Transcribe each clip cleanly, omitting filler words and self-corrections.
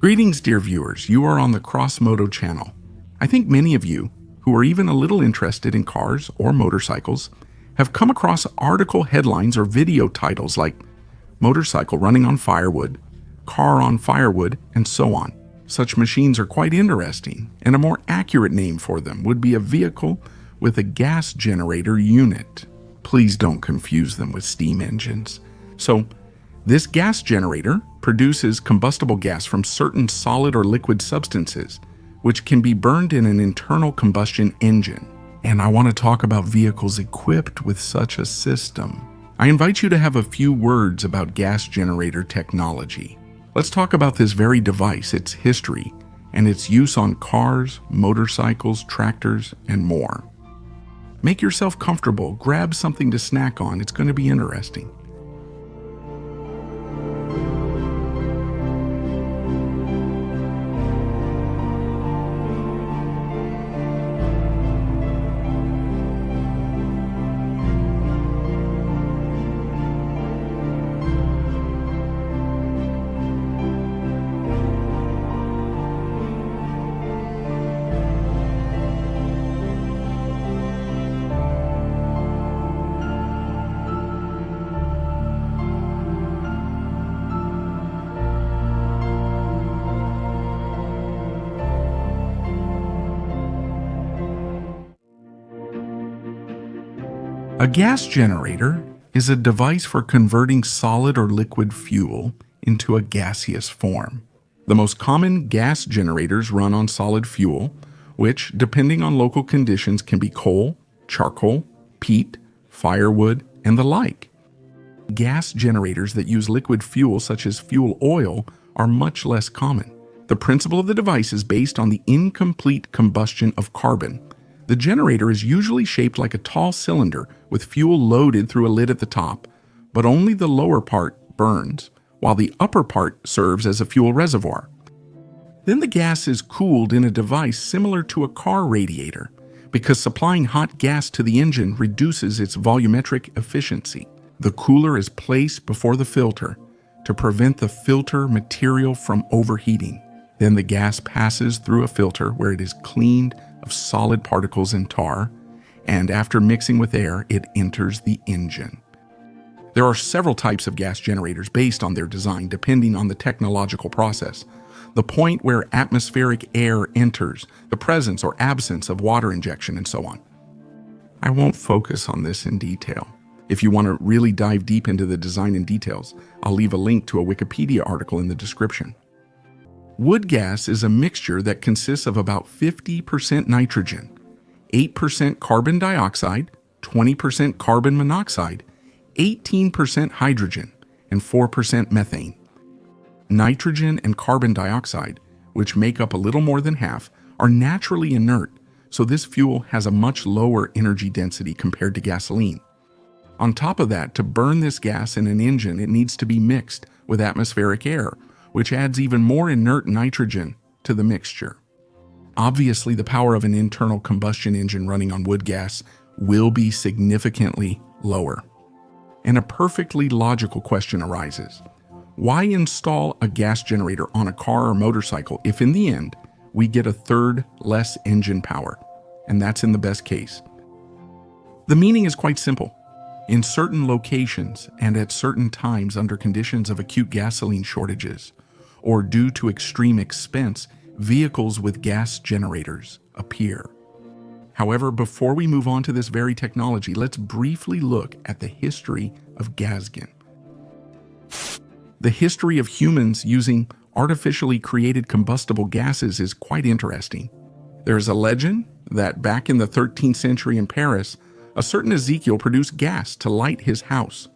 Greetings, dear viewers. You are on the CrossMoto channel. I think many of you, who are even a little interested in cars or motorcycles, have come across article headlines or video titles like motorcycle running on firewood, car on firewood, and so on. Such machines are quite interesting, and a more accurate name for them would be a vehicle with a gas generator unit. Please don't confuse them with steam engines. So, this gas generator produces combustible gas from certain solid or liquid substances, which can be burned in an internal combustion engine. And I want to talk about vehicles equipped with such a system. I invite you to have a few words about gas generator technology. Let's talk about this very device, its history, and its use on cars, motorcycles, tractors, and more. Make yourself comfortable, grab something to snack on, it's going to be interesting. A gas generator is a device for converting solid or liquid fuel into a gaseous form. The most common gas generators run on solid fuel, which, depending on local conditions, can be coal, charcoal, peat, firewood, and the like. Gas generators that use liquid fuel, such as fuel oil, are much less common. The principle of the device is based on the incomplete combustion of carbon. The generator is usually shaped like a tall cylinder with fuel loaded through a lid at the top, but only the lower part burns, while the upper part serves as a fuel reservoir. Then the gas is cooled in a device similar to a car radiator, because supplying hot gas to the engine reduces its volumetric efficiency. The cooler is placed before the filter to prevent the filter material from overheating. Then the gas passes through a filter where it is cleaned of solid particles and tar, and after mixing with air, it enters the engine. There are several types of gas generators based on their design, depending on the technological process, the point where atmospheric air enters, the presence or absence of water injection, and so on. I won't focus on this in detail. If you want to really dive deep into the design and details, I'll leave a link to a Wikipedia article in the description. Wood gas is a mixture that consists of about 50% nitrogen, 8% carbon dioxide, 20% carbon monoxide, 18% hydrogen, and 4% methane. Nitrogen and carbon dioxide, which make up a little more than half, are naturally inert, so this fuel has a much lower energy density compared to gasoline. On top of that, to burn this gas in an engine, it needs to be mixed with atmospheric air, which adds even more inert nitrogen to the mixture. Obviously, the power of an internal combustion engine running on wood gas will be significantly lower. And a perfectly logical question arises. Why install a gas generator on a car or motorcycle if in the end we get a third less engine power? And that's in the best case. The meaning is quite simple. In certain locations and at certain times under conditions of acute gasoline shortages, or due to extreme expense, vehicles with gas generators appear. However, before we move on to this very technology, let's briefly look at the history of Gasgen. The history of humans using artificially created combustible gases is quite interesting. There is a legend that back in the 13th century in Paris, a certain Ezekiel produced gas to light his house.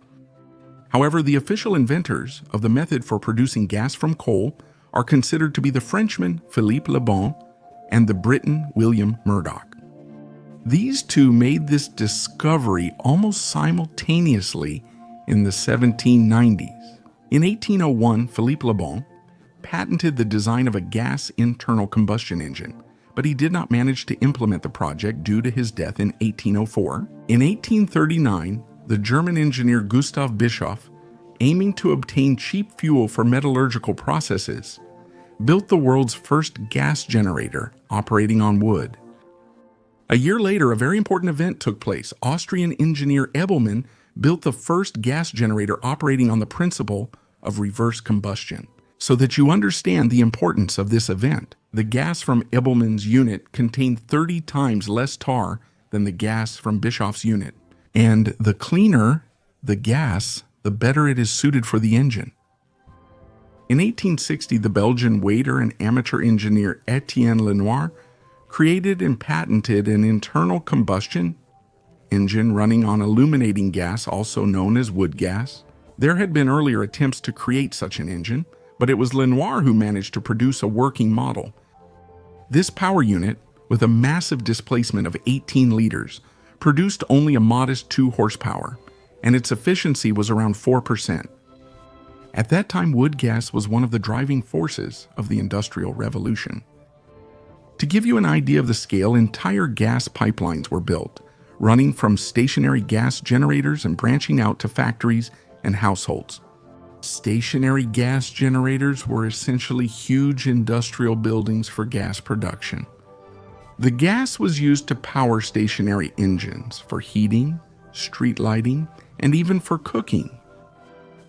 However, the official inventors of the method for producing gas from coal are considered to be the Frenchman Philippe Le Bon and the Briton William Murdoch. These two made this discovery almost simultaneously in the 1790s. In 1801, Philippe Le Bon patented the design of a gas internal combustion engine, but he did not manage to implement the project due to his death in 1804. In 1839, the German engineer Gustav Bischoff, aiming to obtain cheap fuel for metallurgical processes, built the world's first gas generator operating on wood. A year later, a very important event took place. Austrian engineer Ebelmann built the first gas generator operating on the principle of reverse combustion. So that you understand the importance of this event, the gas from Ebelmann's unit contained 30 times less tar than the gas from Bischoff's unit. And the cleaner the gas, the better it is suited for the engine. In 1860, the Belgian waiter and amateur engineer Etienne Lenoir created and patented an internal combustion engine running on illuminating gas, also known as wood gas. There had been earlier attempts to create such an engine, but it was Lenoir who managed to produce a working model. This power unit, with a massive displacement of 18 liters, produced only a modest 2 horsepower, and its efficiency was around 4%. At that time, wood gas was one of the driving forces of the Industrial Revolution. To give you an idea of the scale, entire gas pipelines were built, running from stationary gas generators and branching out to factories and households. Stationary gas generators were essentially huge industrial buildings for gas production. The gas was used to power stationary engines for heating, street lighting, and even for cooking.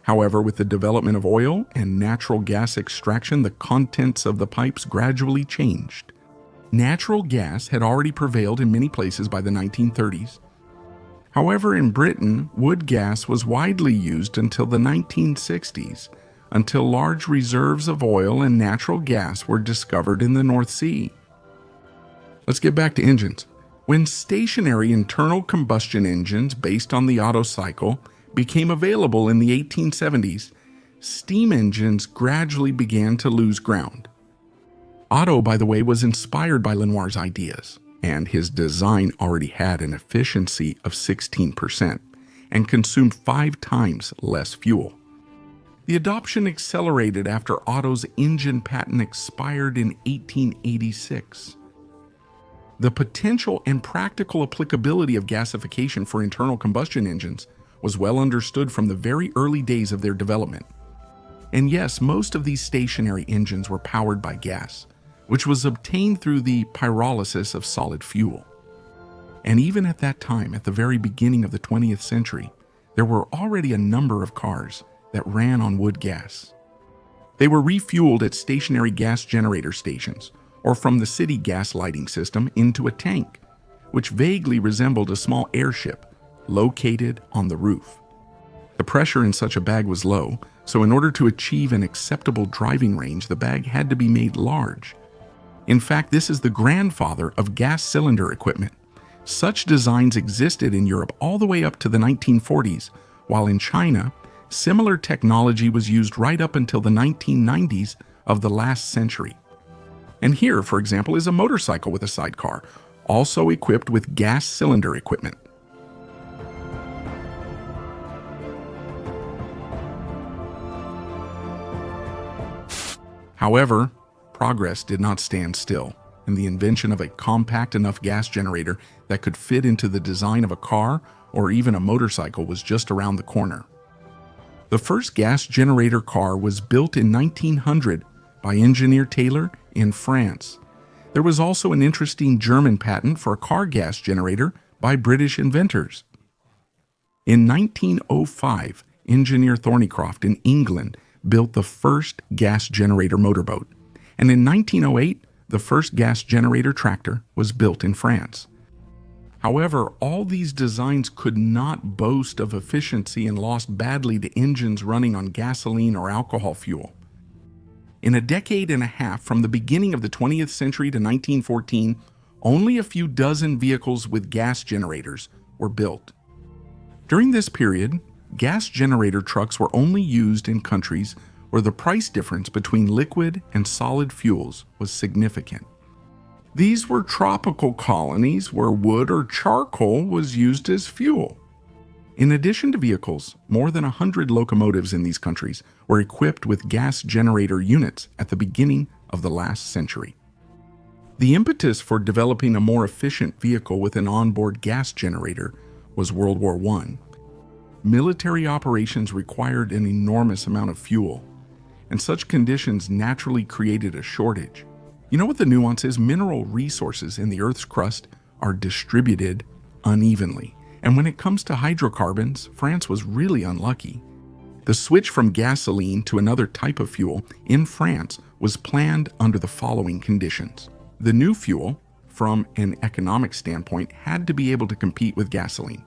However, with the development of oil and natural gas extraction, the contents of the pipes gradually changed. Natural gas had already prevailed in many places by the 1930s. However, in Britain, wood gas was widely used until the 1960s, until large reserves of oil and natural gas were discovered in the North Sea. Let's get back to engines. When stationary internal combustion engines based on the Otto cycle became available in the 1870s, steam engines gradually began to lose ground. Otto, by the way, was inspired by Lenoir's ideas, and his design already had an efficiency of 16% and consumed 5 times less fuel. The adoption accelerated after Otto's engine patent expired in 1886. The potential and practical applicability of gasification for internal combustion engines was well understood from the very early days of their development. And yes, most of these stationary engines were powered by gas, which was obtained through the pyrolysis of solid fuel. And even at that time, at the very beginning of the 20th century, there were already a number of cars that ran on wood gas. They were refueled at stationary gas generator stations, or from the city gas lighting system into a tank, which vaguely resembled a small airship located on the roof. The pressure in such a bag was low, so in order to achieve an acceptable driving range, the bag had to be made large. In fact, this is the grandfather of gas cylinder equipment. Such designs existed in Europe all the way up to the 1940s, while in China, similar technology was used right up until the 1990s of the last century. And here, for example, is a motorcycle with a sidecar, also equipped with gas cylinder equipment. However, progress did not stand still, and the invention of a compact enough gas generator that could fit into the design of a car or even a motorcycle was just around the corner. The first gas generator car was built in 1900 by engineer Taylor in France. There was also an interesting German patent for a car gas generator by British inventors. In 1905, engineer Thornycroft in England built the first gas generator motorboat, and in 1908, the first gas generator tractor was built in France. However, all these designs could not boast of efficiency and lost badly to engines running on gasoline or alcohol fuel. In a decade and a half from the beginning of the 20th century to 1914, only a few dozen vehicles with gas generators were built. During this period, gas generator trucks were only used in countries where the price difference between liquid and solid fuels was significant. These were tropical colonies where wood or charcoal was used as fuel. In addition to vehicles, more than 100 locomotives in these countries were equipped with gas generator units at the beginning of the last century. The impetus for developing a more efficient vehicle with an onboard gas generator was World War I. Military operations required an enormous amount of fuel, and such conditions naturally created a shortage. You know what the nuance is? Mineral resources in the Earth's crust are distributed unevenly. And when it comes to hydrocarbons, France was really unlucky. The switch from gasoline to another type of fuel in France was planned under the following conditions. The new fuel, from an economic standpoint, had to be able to compete with gasoline,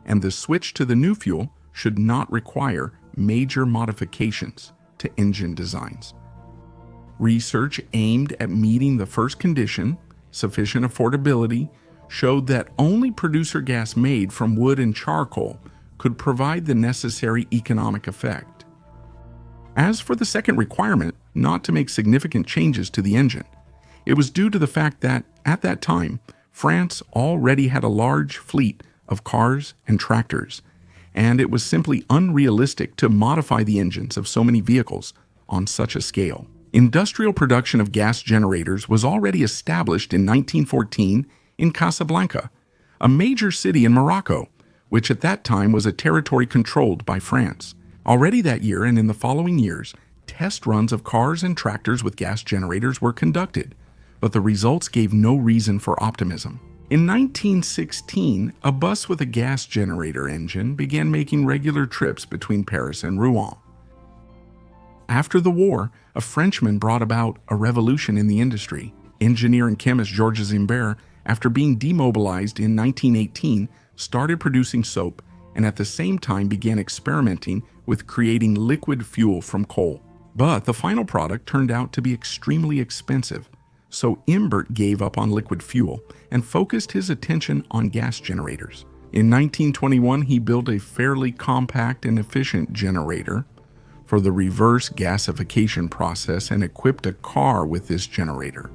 and the switch to the new fuel should not require major modifications to engine designs. Research aimed at meeting the first condition, sufficient affordability, showed that only producer gas made from wood and charcoal could provide the necessary economic effect. As for the second requirement, not to make significant changes to the engine, it was due to the fact that, at that time, France already had a large fleet of cars and tractors, and it was simply unrealistic to modify the engines of so many vehicles on such a scale. Industrial production of gas generators was already established in 1914 in Casablanca, a major city in Morocco, which at that time was a territory controlled by France. Already that year and in the following years, test runs of cars and tractors with gas generators were conducted, but the results gave no reason for optimism. In 1916, a bus with a gas generator engine began making regular trips between Paris and Rouen. After the war, a Frenchman brought about a revolution in the industry. Engineer and chemist Georges Imbert, after being demobilized in 1918, started producing soap and at the same time began experimenting with creating liquid fuel from coal. But the final product turned out to be extremely expensive, so Imbert gave up on liquid fuel and focused his attention on gas generators. In 1921, he built a fairly compact and efficient generator for the reverse gasification process and equipped a car with this generator.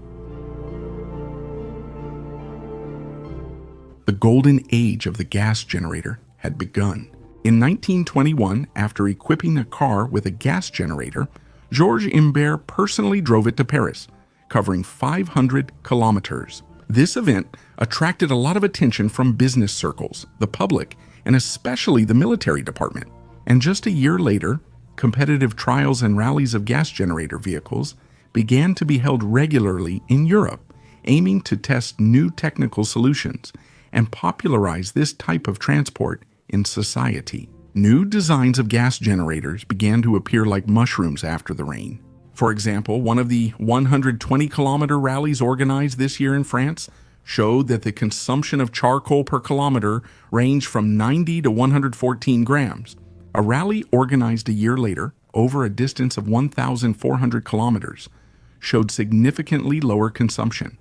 The golden age of the gas generator had begun. In 1921, after equipping a car with a gas generator, Georges Imbert personally drove it to Paris, covering 500 kilometers. This event attracted a lot of attention from business circles, the public, and especially the military department. And just a year later, competitive trials and rallies of gas generator vehicles began to be held regularly in Europe, aiming to test new technical solutions and popularize this type of transport in society. New designs of gas generators began to appear like mushrooms after the rain. For example, one of the 120-kilometer rallies organized this year in France showed that the consumption of charcoal per kilometer ranged from 90 to 114 grams. A rally organized a year later, over a distance of 1,400 kilometers, showed significantly lower consumption,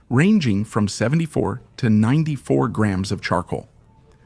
ranging from 74 to 94 grams of charcoal.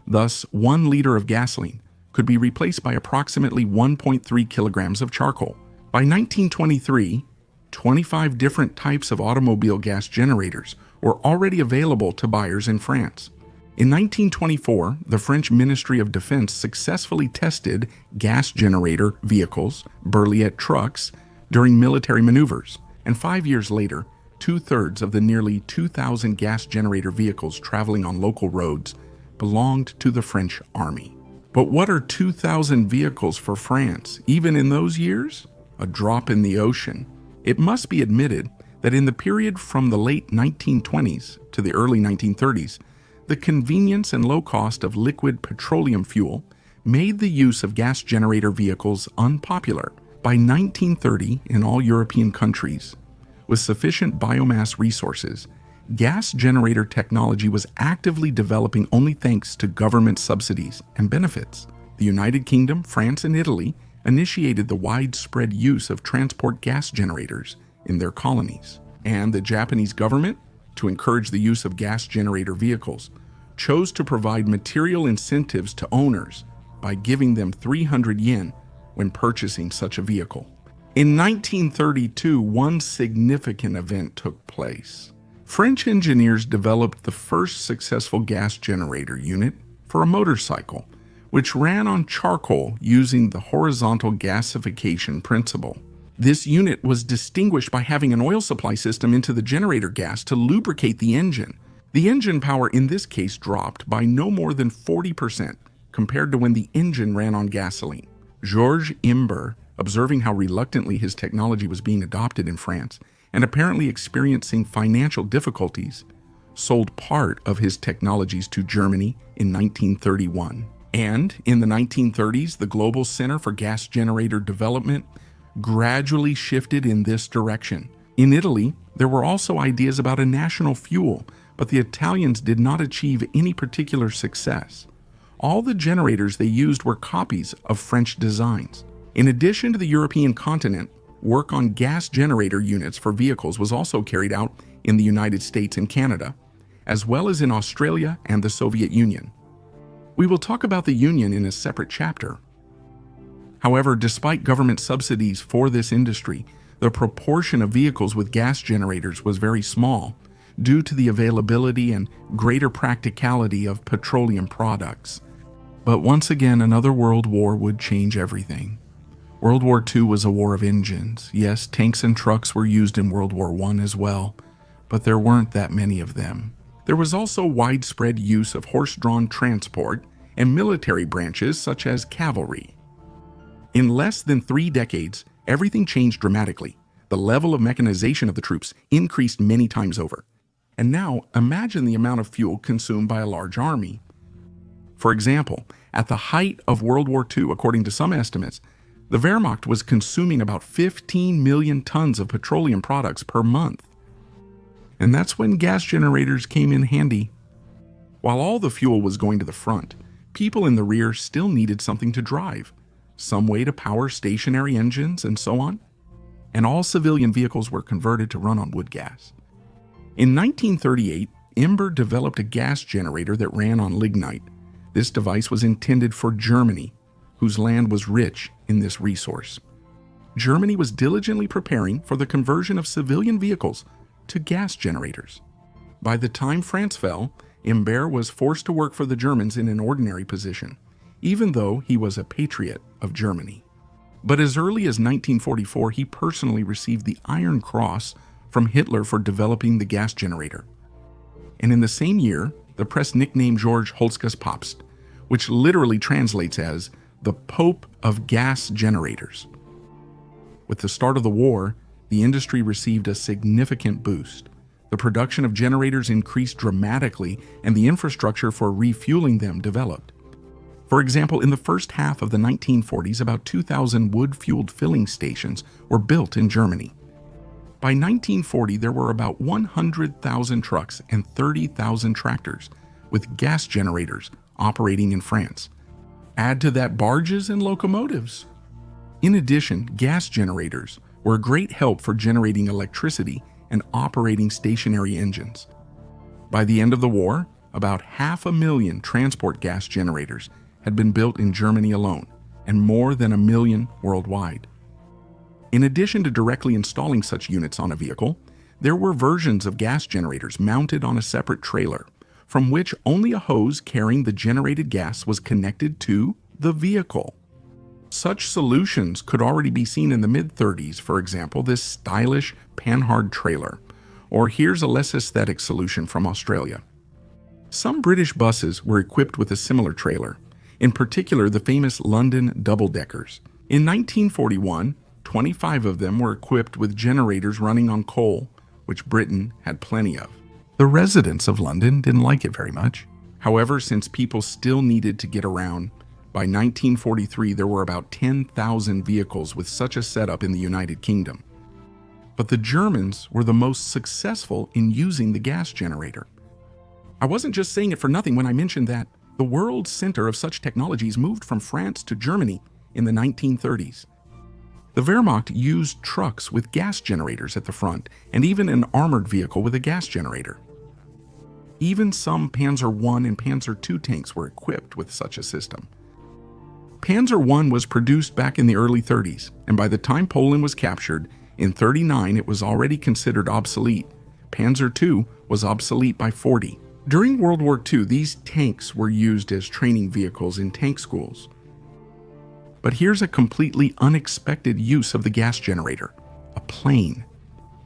Thus, 1 liter of gasoline could be replaced by approximately 1.3 kilograms of charcoal. By 1923, 25 different types of automobile gas generators were already available to buyers in France. In 1924, the French Ministry of Defense successfully tested gas generator vehicles, Berliet trucks, during military maneuvers, and 5 years later, 2/3 of the nearly 2,000 gas generator vehicles traveling on local roads belonged to the French Army. But what are 2,000 vehicles for France, even in those years? A drop in the ocean. It must be admitted that in the period from the late 1920s to the early 1930s, the convenience and low cost of liquid petroleum fuel made the use of gas generator vehicles unpopular. By 1930, in all European countries, with sufficient biomass resources, gas generator technology was actively developing only thanks to government subsidies and benefits. The United Kingdom, France, and Italy initiated the widespread use of transport gas generators in their colonies. And the Japanese government, to encourage the use of gas generator vehicles, chose to provide material incentives to owners by giving them 300 yen when purchasing such a vehicle. In 1932, one significant event took place. French engineers developed the first successful gas generator unit for a motorcycle, which ran on charcoal using the horizontal gasification principle. This unit was distinguished by having an oil supply system into the generator gas to lubricate the engine. The engine power in this case dropped by no more than 40% compared to when the engine ran on gasoline. Georges Imbert observing how reluctantly his technology was being adopted in France, and apparently experiencing financial difficulties, sold part of his technologies to Germany in 1931. And in the 1930s, the Global Center for Gas Generator Development gradually shifted in this direction. In Italy, there were also ideas about a national fuel, but the Italians did not achieve any particular success. All the generators they used were copies of French designs. In addition to the European continent, work on gas generator units for vehicles was also carried out in the United States and Canada, as well as in Australia and the Soviet Union. We will talk about the Union in a separate chapter. However, despite government subsidies for this industry, the proportion of vehicles with gas generators was very small due to the availability and greater practicality of petroleum products. But once again, another world war would change everything. World War II was a war of engines. Yes, tanks and trucks were used in World War I as well, but there weren't that many of them. There was also widespread use of horse-drawn transport and military branches such as cavalry. In less than 3 decades, everything changed dramatically. The level of mechanization of the troops increased many times over. And now, imagine the amount of fuel consumed by a large army. For example, at the height of World War II, according to some estimates, the Wehrmacht was consuming about 15 million tons of petroleum products per month. And that's when gas generators came in handy. While all the fuel was going to the front, people in the rear still needed something to drive, some way to power stationary engines and so on. And all civilian vehicles were converted to run on wood gas. In 1938, Imber developed a gas generator that ran on lignite. This device was intended for Germany, whose land was rich in this resource. Germany was diligently preparing for the conversion of civilian vehicles to gas generators. By the time France fell, Imbert was forced to work for the Germans in an ordinary position, even though he was a patriot of Germany. But as early as 1944, he personally received the Iron Cross from Hitler for developing the gas generator. And in the same year, the press nicknamed George Holzgas Papst, which literally translates as the Pope of Gas Generators. With the start of the war, the industry received a significant boost. The production of generators increased dramatically, and the infrastructure for refueling them developed. For example, in the first half of the 1940s, about 2,000 wood-fueled filling stations were built in Germany. By 1940, there were about 100,000 trucks and 30,000 tractors with gas generators operating in France. Add to that barges and locomotives. In addition, gas generators were a great help for generating electricity and operating stationary engines. By the end of the war, about 500,000 transport gas generators had been built in Germany alone, and more than 1 million worldwide. In addition to directly installing such units on a vehicle, there were versions of gas generators mounted on a separate trailer, from which only a hose carrying the generated gas was connected to the vehicle. Such solutions could already be seen in the mid-30s, for example, this stylish Panhard trailer, or here's a less aesthetic solution from Australia. Some British buses were equipped with a similar trailer, in particular the famous London double-deckers. In 1941, 25 of them were equipped with generators running on coal, which Britain had plenty of. The residents of London didn't like it very much. However, since people still needed to get around, by 1943 there were about 10,000 vehicles with such a setup in the United Kingdom. But the Germans were the most successful in using the gas generator. I wasn't just saying it for nothing when I mentioned that the world center of such technologies moved from France to Germany in the 1930s. The Wehrmacht used trucks with gas generators at the front, and even an armored vehicle with a gas generator. Even some Panzer I and Panzer II tanks were equipped with such a system. Panzer I was produced back in the early 30s, and by the time Poland was captured, in 39 it was already considered obsolete. Panzer II was obsolete by 40. During World War II, these tanks were used as training vehicles in tank schools. But here's a completely unexpected use of the gas generator: a plane.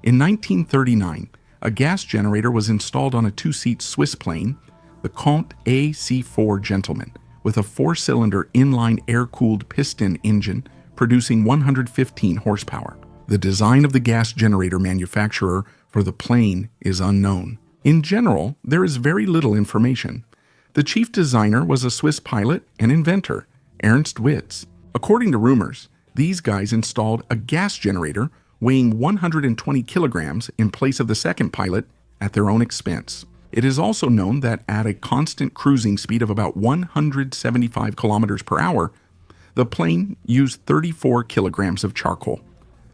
In 1939, a gas generator was installed on a 2-seat Swiss plane, the Comte AC-4 Gentleman, with a 4-cylinder inline air-cooled piston engine producing 115 horsepower. The design of the gas generator manufacturer for the plane is unknown. In general, there is very little information. The chief designer was a Swiss pilot and inventor, Ernst Witz. According to rumors, these guys installed a gas generator weighing 120 kilograms in place of the second pilot at their own expense. It is also known that at a constant cruising speed of about 175 kilometers per hour, the plane used 34 kilograms of charcoal.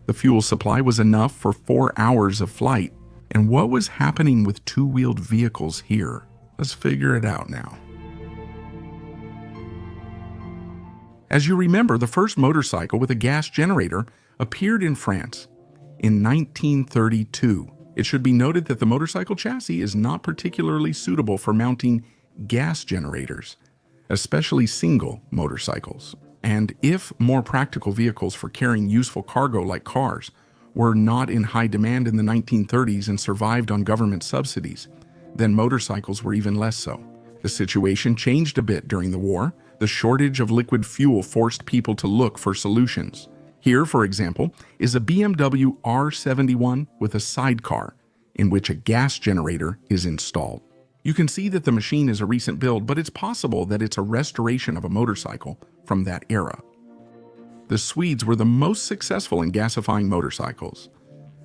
The fuel supply was enough for 4 hours of flight. And what was happening with two-wheeled vehicles here? Let's figure it out now. As you remember, the first motorcycle with a gas generator appeared in France in 1932. It should be noted that the motorcycle chassis is not particularly suitable for mounting gas generators, especially single motorcycles. And if more practical vehicles for carrying useful cargo like cars were not in high demand in the 1930s and survived on government subsidies, then motorcycles were even less so. The situation changed a bit during the war. The shortage of liquid fuel forced people to look for solutions. Here, for example, is a BMW R71 with a sidecar in which a gas generator is installed. You can see that the machine is a recent build, but it's possible that it's a restoration of a motorcycle from that era. The Swedes were the most successful in gasifying motorcycles.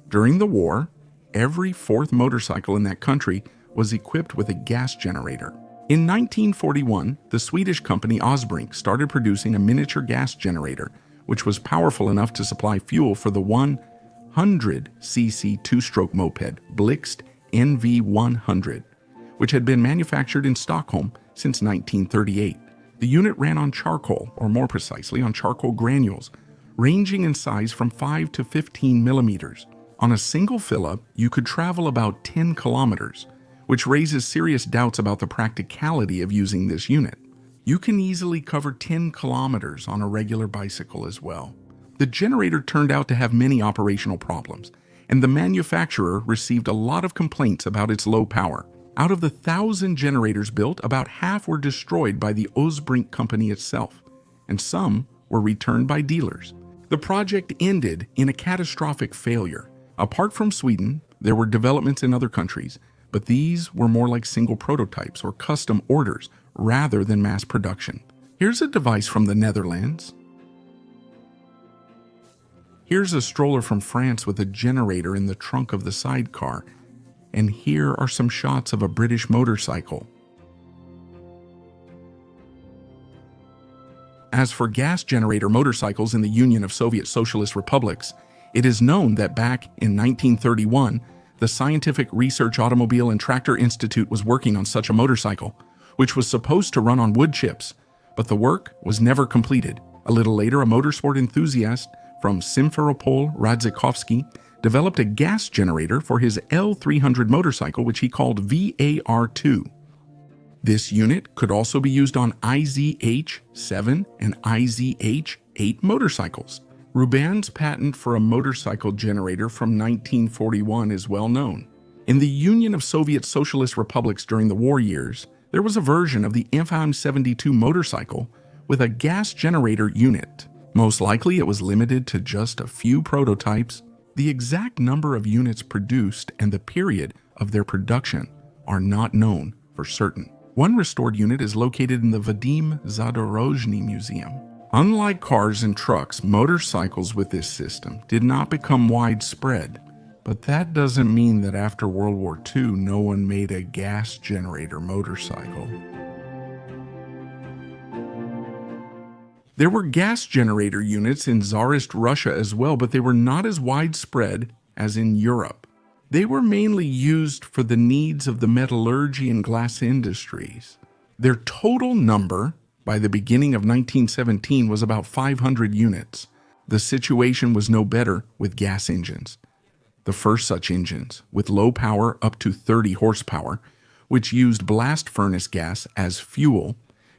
During the war, every fourth motorcycle in that country was equipped with a gas generator. In 1941, the Swedish company Osbrink started producing a miniature gas generator, which was powerful enough to supply fuel for the 100cc two-stroke moped Blixt NV100, which had been manufactured in Stockholm since 1938. The unit ran on charcoal, or more precisely, on charcoal granules, ranging in size from 5 to 15 millimeters. On a single fill-up, you could travel about 10 kilometers, which raises serious doubts about the practicality of using this unit. You can easily cover 10 kilometers on a regular bicycle as well. The generator turned out to have many operational problems, and the manufacturer received a lot of complaints about its low power. Out of the 1,000 generators built, about half were destroyed by the Osbrink company itself, and some were returned by dealers. The project ended in a catastrophic failure. Apart from Sweden, there were developments in other countries, but these were more like single prototypes or custom orders rather than mass production. Here's a device from the Netherlands. Here's a stroller from France with a generator in the trunk of the sidecar. And here are some shots of a British motorcycle. As for gas generator motorcycles in the Union of Soviet Socialist Republics, it is known that back in 1931, the Scientific Research Automobile and Tractor Institute was working on such a motorcycle, which was supposed to run on wood chips, but the work was never completed. A little later, a motorsport enthusiast from Simferopol, Radzikovsky, developed a gas generator for his L300 motorcycle, which he called VAR2. This unit could also be used on IZH-7 and IZH-8 motorcycles. Ruban's patent for a motorcycle generator from 1941 is well known. In the Union of Soviet Socialist Republics during the war years, there was a version of the FM-72 motorcycle with a gas generator unit. Most likely it was limited to just a few prototypes. The exact number of units produced and the period of their production are not known for certain. One restored unit is located in the Vadim Zadorozhny Museum. Unlike cars and trucks, motorcycles with this system did not become widespread. But that doesn't mean that after World War II, no one made a gas generator motorcycle. There were gas generator units in Tsarist Russia as well, but they were not as widespread as in Europe. They were mainly used for the needs of the metallurgy and glass industries. Their total number by the beginning of 1917 was about 500 units. The situation was no better with gas engines. The first such engines, with low power up to 30 horsepower, which used blast furnace gas as fuel,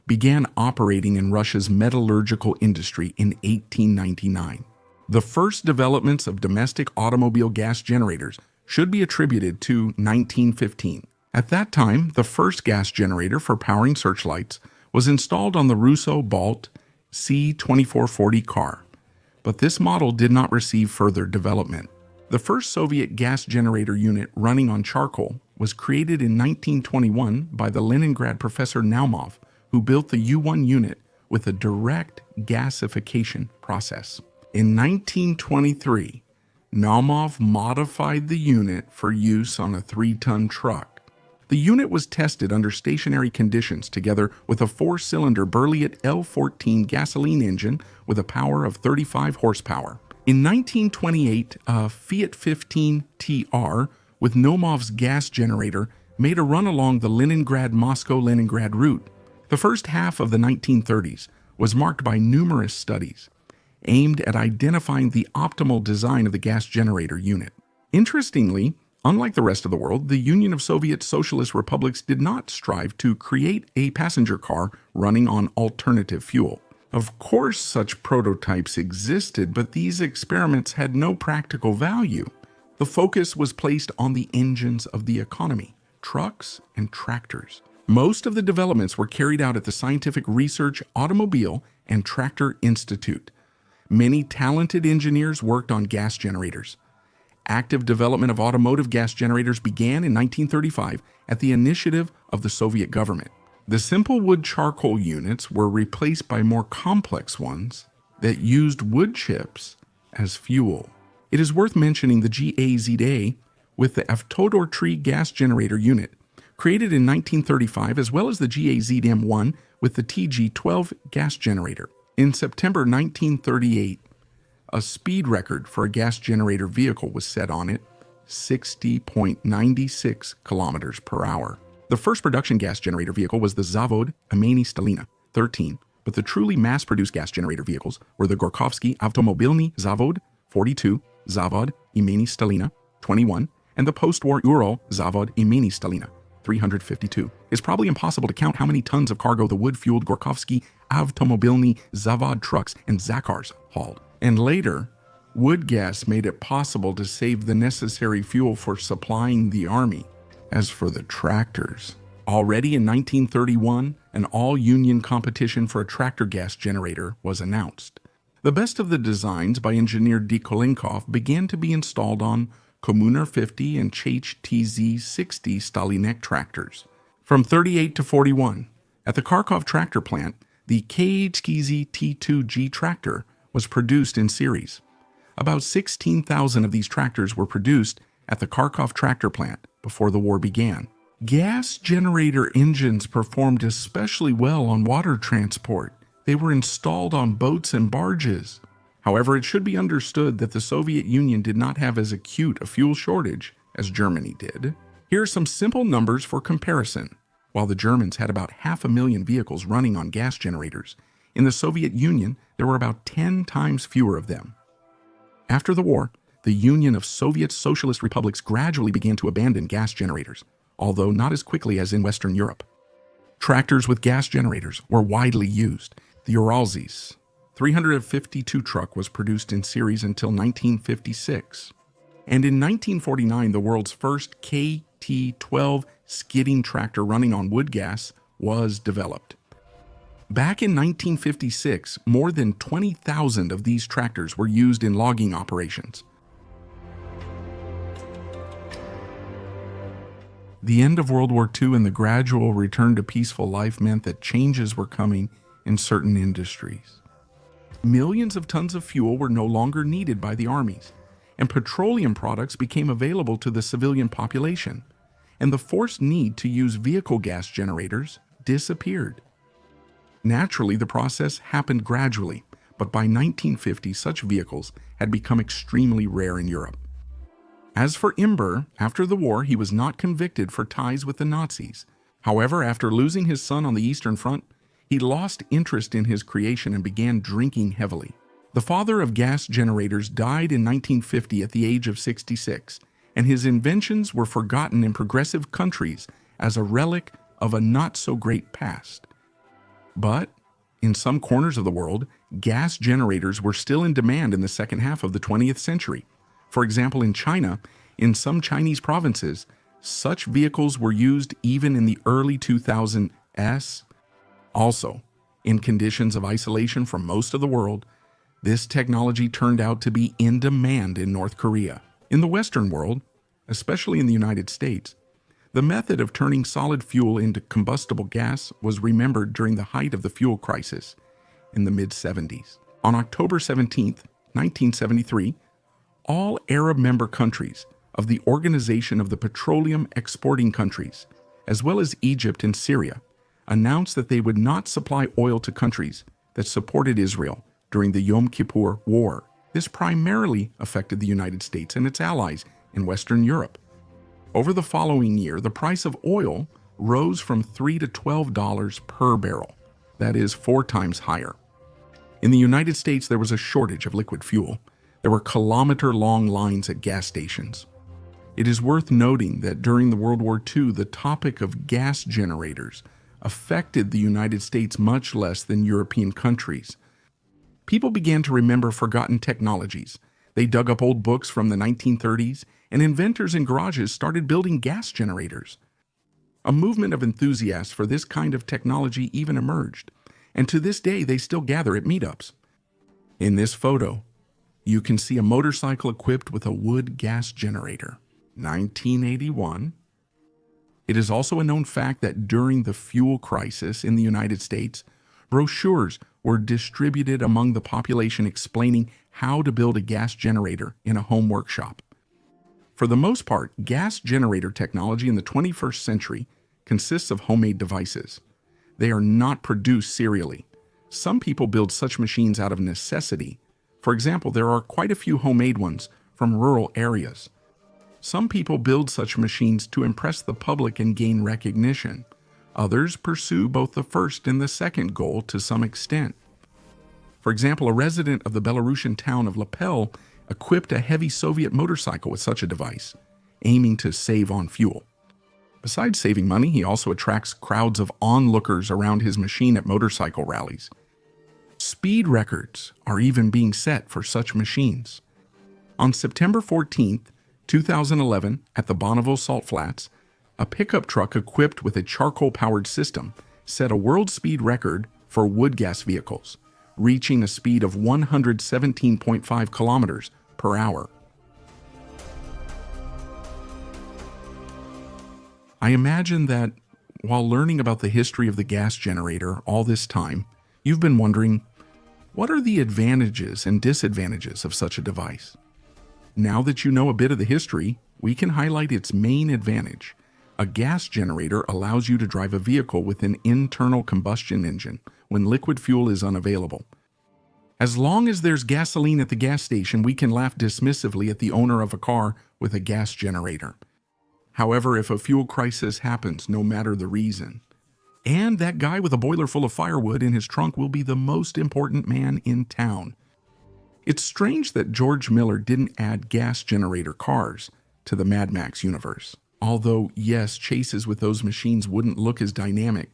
began operating in Russia's metallurgical industry in 1899. The first developments of domestic automobile gas generators should be attributed to 1915. At that time, the first gas generator for powering searchlights was installed on the Russo-Balt C2440 car, but this model did not receive further development. The first Soviet gas generator unit running on charcoal was created in 1921 by the Leningrad professor Naumov, who built the U-1 unit with a direct gasification process. In 1923, Naumov modified the unit for use on a 3-ton truck. The unit was tested under stationary conditions together with a 4-cylinder Berliet L14 gasoline engine with a power of 35 horsepower. In 1928, a Fiat 15 TR with Naumov's gas generator made a run along the Leningrad-Moscow-Leningrad route. The first half of the 1930s was marked by numerous studies aimed at identifying the optimal design of the gas generator unit. Interestingly, unlike the rest of the world, the Union of Soviet Socialist Republics did not strive to create a passenger car running on alternative fuel. Of course, such prototypes existed, but these experiments had no practical value. The focus was placed on the engines of the economy, trucks and tractors. Most of the developments were carried out at the Scientific Research Automobile and Tractor Institute. Many talented engineers worked on gas generators. Active development of automotive gas generators began in 1935 at the initiative of the Soviet government. The simple wood charcoal units were replaced by more complex ones that used wood chips as fuel. It is worth mentioning the GAZA with the Avtodor tree gas generator unit, created in 1935, as well as the GAZM-1 with the TG12 gas generator. In September 1938, a speed record for a gas generator vehicle was set on it, 60.96 kilometers per hour. The first production gas generator vehicle was the Zavod Imeni Stalina, 13, but the truly mass-produced gas generator vehicles were the Gorkovsky Avtomobilny Zavod, 42, Zavod Imeni Stalina, 21, and the post-war Ural Zavod Imeni Stalina, 352. It's probably impossible to count how many tons of cargo the wood-fueled Gorkovsky Avtomobilny Zavod trucks and Zakars hauled. And later, wood gas made it possible to save the necessary fuel for supplying the army. As for the tractors, already in 1931, an all-union competition for a tractor gas generator was announced. The best of the designs by engineer Dikolenkov began to be installed on Kommuner 50 and HTZ 60 Stalinek tractors. From 38 to 41, at the Kharkov tractor plant, the KHTZ T2G tractor was produced in series. About 16,000 of these tractors were produced at the Kharkov tractor plant before the war began. Gas generator engines performed especially well on water transport. They were installed on boats and barges. However, it should be understood that the Soviet Union did not have as acute a fuel shortage as Germany did. Here are some simple numbers for comparison. While the Germans had about 500,000 vehicles running on gas generators, in the Soviet Union there were about 10 times fewer of them. After the war, the Union of Soviet Socialist Republics gradually began to abandon gas generators, although not as quickly as in Western Europe. Tractors with gas generators were widely used. The Uralzys 352 truck was produced in series until 1956. And in 1949, the world's first KT-12 skidding tractor running on wood gas was developed. Back in 1956, more than 20,000 of these tractors were used in logging operations. The end of World War II and the gradual return to peaceful life meant that changes were coming in certain industries. Millions of tons of fuel were no longer needed by the armies, and petroleum products became available to the civilian population, and the forced need to use vehicle gas generators disappeared. Naturally, the process happened gradually, but by 1950, such vehicles had become extremely rare in Europe. As for Imber, after the war, he was not convicted for ties with the Nazis. However, after losing his son on the Eastern Front, he lost interest in his creation and began drinking heavily. The father of gas generators died in 1950 at the age of 66, and his inventions were forgotten in progressive countries as a relic of a not-so-great past. But in some corners of the world, gas generators were still in demand in the second half of the 20th century. For example, in China, in some Chinese provinces, such vehicles were used even in the early 2000s. Also, in conditions of isolation from most of the world, This technology turned out to be in demand in North Korea. In the Western world, especially in the United States, the method of turning solid fuel into combustible gas was remembered during the height of the fuel crisis in the mid-70s. On October 17, 1973, all Arab member countries of the Organization of the Petroleum Exporting Countries, as well as Egypt and Syria, announced that they would not supply oil to countries that supported Israel during the Yom Kippur War. This primarily affected the United States and its allies in Western Europe. Over the following year, the price of oil rose from $3 to $12 per barrel. That is 4 times higher. In the United States, there was a shortage of liquid fuel. There were kilometer-long lines at gas stations. It is worth noting that during the World War II, the topic of gas generators affected the United States much less than European countries. People began to remember forgotten technologies. They dug up old books from the 1930s, and inventors in garages started building gas generators. A movement of enthusiasts for this kind of technology even emerged, and to this day they still gather at meetups. In this photo, you can see a motorcycle equipped with a wood gas generator. 1981. It is also a known fact that during the fuel crisis in the United States, brochures were distributed among the population explaining how to build a gas generator in a home workshop. For the most part, gas generator technology in the 21st century consists of homemade devices. They are not produced serially. Some people build such machines out of necessity. For example, there are quite a few homemade ones from rural areas. Some people build such machines to impress the public and gain recognition. Others pursue both the first and the second goal to some extent. For example, a resident of the Belarusian town of Lapel equipped a heavy Soviet motorcycle with such a device, aiming to save on fuel. Besides saving money, he also attracts crowds of onlookers around his machine at motorcycle rallies. Speed records are even being set for such machines. On September 14, 2011, at the Bonneville Salt Flats, a pickup truck equipped with a charcoal-powered system set a world speed record for wood gas vehicles, reaching a speed of 117.5 kilometers per hour. I imagine that while learning about the history of the gas generator all this time, you've been wondering, what are the advantages and disadvantages of such a device? Now that you know a bit of the history, we can highlight its main advantage. A gas generator allows you to drive a vehicle with an internal combustion engine when liquid fuel is unavailable. As long as there's gasoline at the gas station, we can laugh dismissively at the owner of a car with a gas generator. However, if a fuel crisis happens, no matter the reason, and that guy with a boiler full of firewood in his trunk will be the most important man in town. It's strange that George Miller didn't add gas generator cars to the Mad Max universe. Although, yes, chases with those machines wouldn't look as dynamic,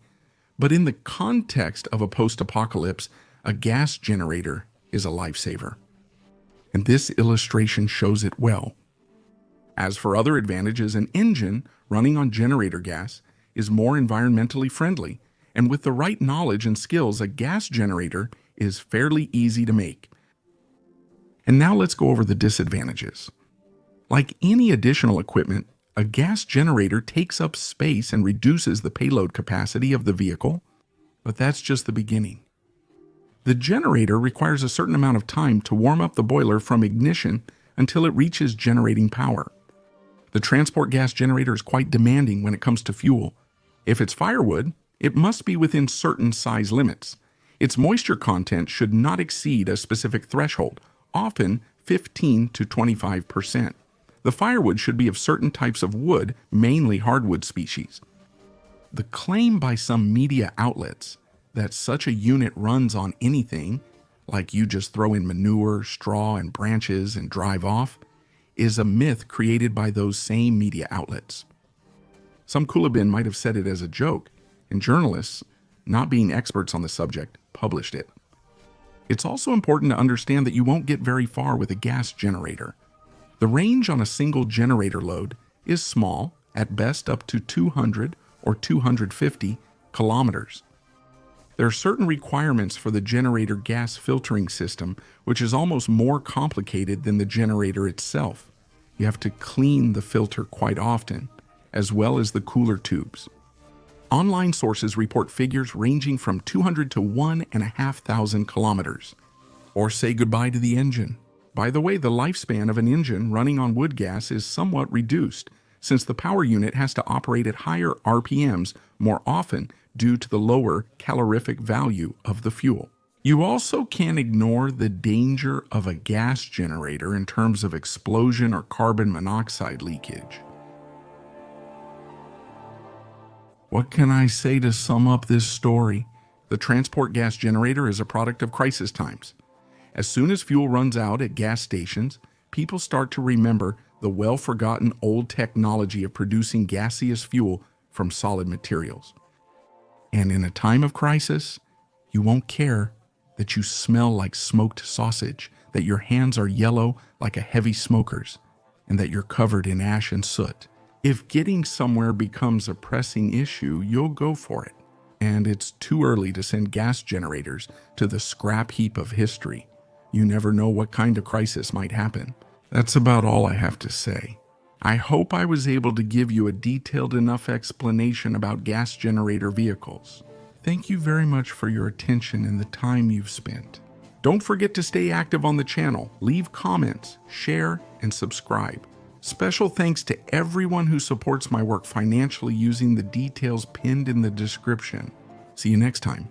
but in the context of a post-apocalypse, a gas generator is a lifesaver. And this illustration shows it well. As for other advantages, an engine running on generator gas is more environmentally friendly, and with the right knowledge and skills, a gas generator is fairly easy to make. And now let's go over the disadvantages. Like any additional equipment, a gas generator takes up space and reduces the payload capacity of the vehicle, but that's just the beginning. The generator requires a certain amount of time to warm up the boiler from ignition until it reaches generating power. The transport gas generator is quite demanding when it comes to fuel. If it's firewood, it must be within certain size limits. Its moisture content should not exceed a specific threshold, often 15 to 25%. The firewood should be of certain types of wood, mainly hardwood species. The claim by some media outlets that such a unit runs on anything, like you just throw in manure, straw, and branches and drive off, is a myth created by those same media outlets. Some Kulabin might have said it as a joke, and journalists, not being experts on the subject, published it. It's also important to understand that you won't get very far with a gas generator. The range on a single generator load is small, at best up to 200 or 250 kilometers. There are certain requirements for the generator gas filtering system, which is almost more complicated than the generator itself. You have to clean the filter quite often, as well as the cooler tubes. Online sources report figures ranging from 200 to 1,500 kilometers. Or say goodbye to the engine. By the way, the lifespan of an engine running on wood gas is somewhat reduced, since the power unit has to operate at higher RPMs more often due to the lower calorific value of the fuel. You also can't ignore the danger of a gas generator in terms of explosion or carbon monoxide leakage. What can I say to sum up this story? The transport gas generator is a product of crisis times. As soon as fuel runs out at gas stations, people start to remember the well-forgotten old technology of producing gaseous fuel from solid materials. And in a time of crisis, you won't care that you smell like smoked sausage, that your hands are yellow like a heavy smoker's, and that you're covered in ash and soot. If getting somewhere becomes a pressing issue, you'll go for it. And it's too early to send gas generators to the scrap heap of history. You never know what kind of crisis might happen. That's about all I have to say. I hope I was able to give you a detailed enough explanation about gas generator vehicles. Thank you very much for your attention and the time you've spent. Don't forget to stay active on the channel, leave comments, share, and subscribe. Special thanks to everyone who supports my work financially using the details pinned in the description. See you next time.